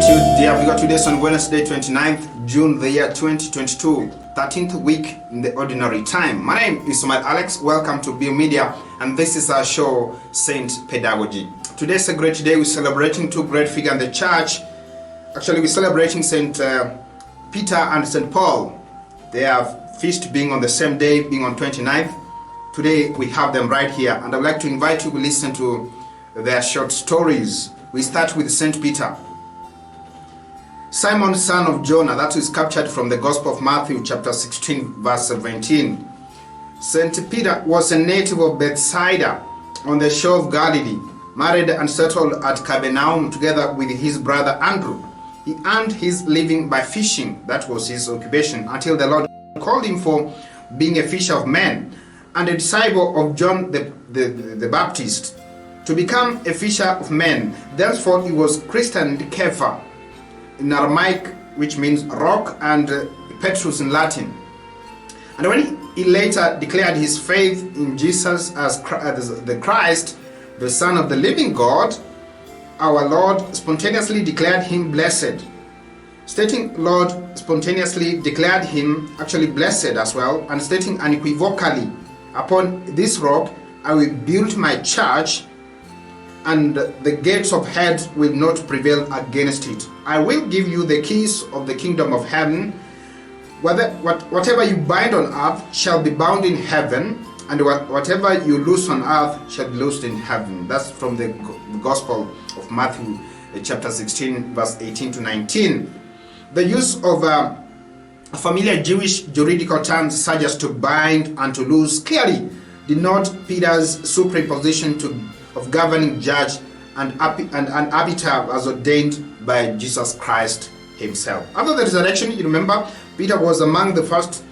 greet you, dear viewer. Today is on Wednesday, 29th June, the year 2022, 13th week in the ordinary time. My name is Alex. Welcome to BEA-M Media, and this is our show, Saint Pedagogy. Today is a great day. We're celebrating two great figures in the church. Actually, we're celebrating Saint Peter and Saint Paul. Their feast being on the same day, being on 29th. Today we have them right here, and I'd like to invite you to listen to their short stories. We start with Saint Peter. Simon, son of Jonah, that is captured from the Gospel of Matthew, chapter 16, verse 17. Saint Peter was a native of Bethsaida on the shore of Galilee, married and settled at Capernaum together with his brother Andrew. He earned his living by fishing, that was his occupation, until the Lord called him for being a fisher of men and a disciple of John the Baptist to become a fisher of men. Thenceforth he was christened Kepha in Aramaic, which means rock, and Petrus in Latin. And when he later declared his faith in Jesus as the Christ, the Son of the living God, our Lord spontaneously declared him blessed. Stating Lord spontaneously declared him actually blessed as well, and stating unequivocally, upon this rock I will build my church, and the gates of hell will not prevail against it. I will give you the keys of the kingdom of heaven. Whatever you bind on earth shall be bound in heaven, and whatever you loose on earth shall be loosed in heaven. That's from the Gospel of Matthew, chapter 16, verse 18 to 19. The use of familiar Jewish juridical terms such as to bind and to loose clearly denote Peter's superimposition of governing judge and arbiter as ordained by Jesus Christ himself. After the resurrection, you remember, Peter was among the first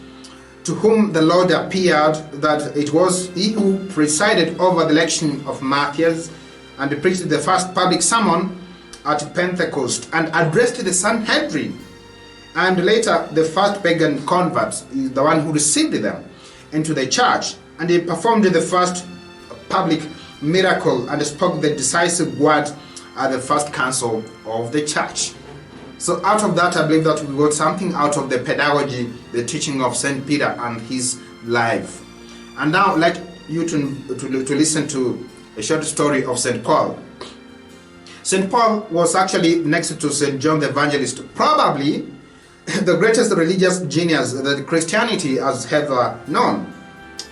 to whom the Lord appeared, that it was he who presided over the election of Matthias and preached the first public sermon at Pentecost and addressed the Sanhedrin. And later, the first pagan converts, the one who received them into the church, and he performed the first public miracle and spoke the decisive word at the first council of the church. So out of that, I believe that we got something out of the pedagogy, the teaching of Saint Peter and his life. And now I'd like you to listen to a short story of Saint Paul. Saint Paul was actually next to Saint John the Evangelist, probably the greatest religious genius that Christianity has ever known.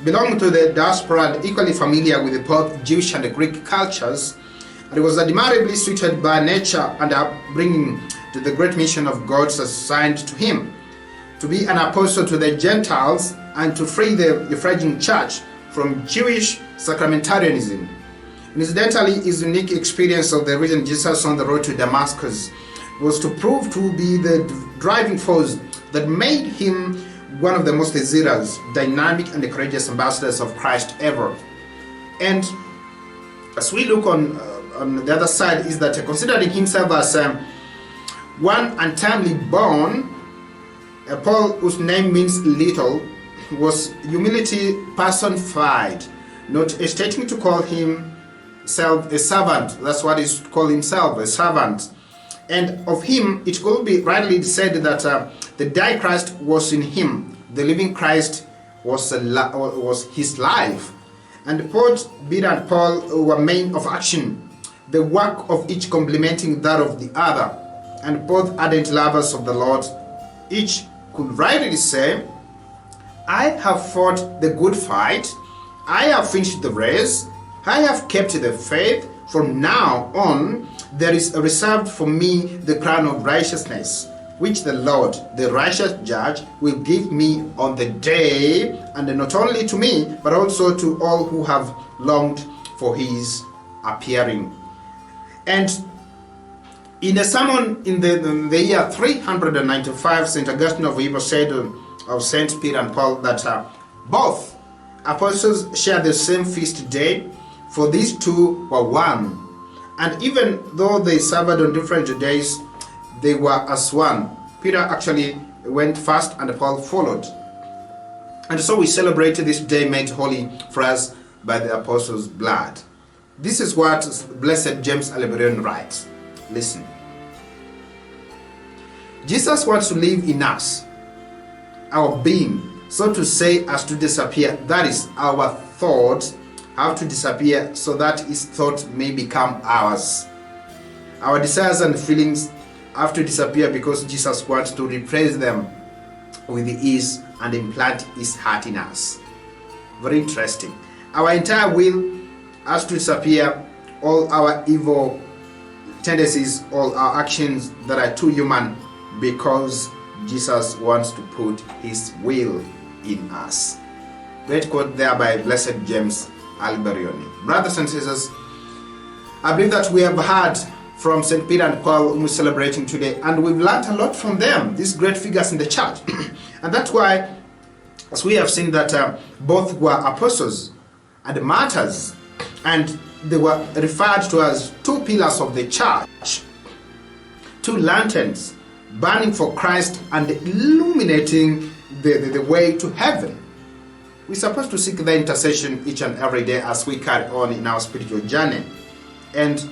Belonging to the diaspora and equally familiar with both Jewish and Greek cultures, and he was admirably suited by nature and upbringing to the great mission of God assigned to him, to be an apostle to the Gentiles and to free the Ephraim church from Jewish sacramentarianism. Incidentally, his unique experience of the risen Jesus on the road to Damascus was to prove to be the driving force that made him one of the most zealous, dynamic, and courageous ambassadors of Christ ever. And as we look on the other side, is that considering himself as one untimely born, Paul, whose name means little, was humility personified, not hesitating to call himself a servant. That's what he called himself, a servant. And of him, it could be rightly said that the dead Christ was in him. The living Christ was his life. And both Peter and Paul were men of action, the work of each complementing that of the other, and both ardent lovers of the Lord. Each could rightly say, I have fought the good fight, I have finished the race, I have kept the faith. From now on, there is reserved for me the crown of righteousness, which the Lord, the righteous judge, will give me on the day, and not only to me, but also to all who have longed for his appearing. And in a sermon in the year 395, St. Augustine of Hippo said of St. Peter and Paul that both apostles shared the same feast day, for these two were one. And even though they served on different days, they were as one. Peter actually went first and Paul followed. And so we celebrate this day made holy for us by the apostles' blood. This is what Blessed James Alebarian writes. Listen. Jesus wants to live in us, our being, so to say, as to disappear. That is, our thoughts have to disappear so that his thought may become ours. Our desires and feelings have to disappear because Jesus wants to replace them with his and implant his heart in us. Very interesting. Our entire will has to disappear, all our evil tendencies, all our actions that are too human, because Jesus wants to put his will in us. Great quote there by Blessed James Alberioni. Brothers and sisters, I believe that we have heard from St. Peter and Paul, whom we're celebrating today, and we've learned a lot from them, these great figures in the church. And that's why, as we have seen, that both were apostles and martyrs, and they were referred to as two pillars of the church, two lanterns burning for Christ and illuminating the way to heaven. We're supposed to seek their intercession each and every day as we carry on in our spiritual journey. And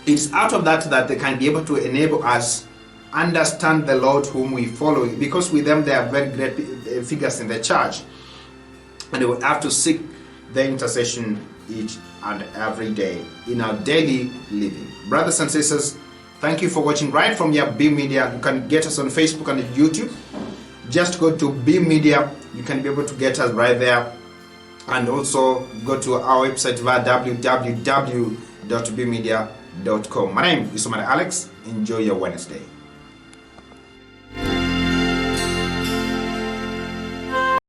it's out of that that they can be able to enable us understand the Lord whom we follow, because with them they are very great figures in the church, and we have to seek their intercession each and every day in our daily living. Brothers and sisters, thank you for watching right from here, BEA-M Media. You can get us on Facebook and YouTube. Just go to BEA-M Media. You can be able to get us right there, and also go to our website via www.beamedia.com. My name is Omar Alex. Enjoy your Wednesday.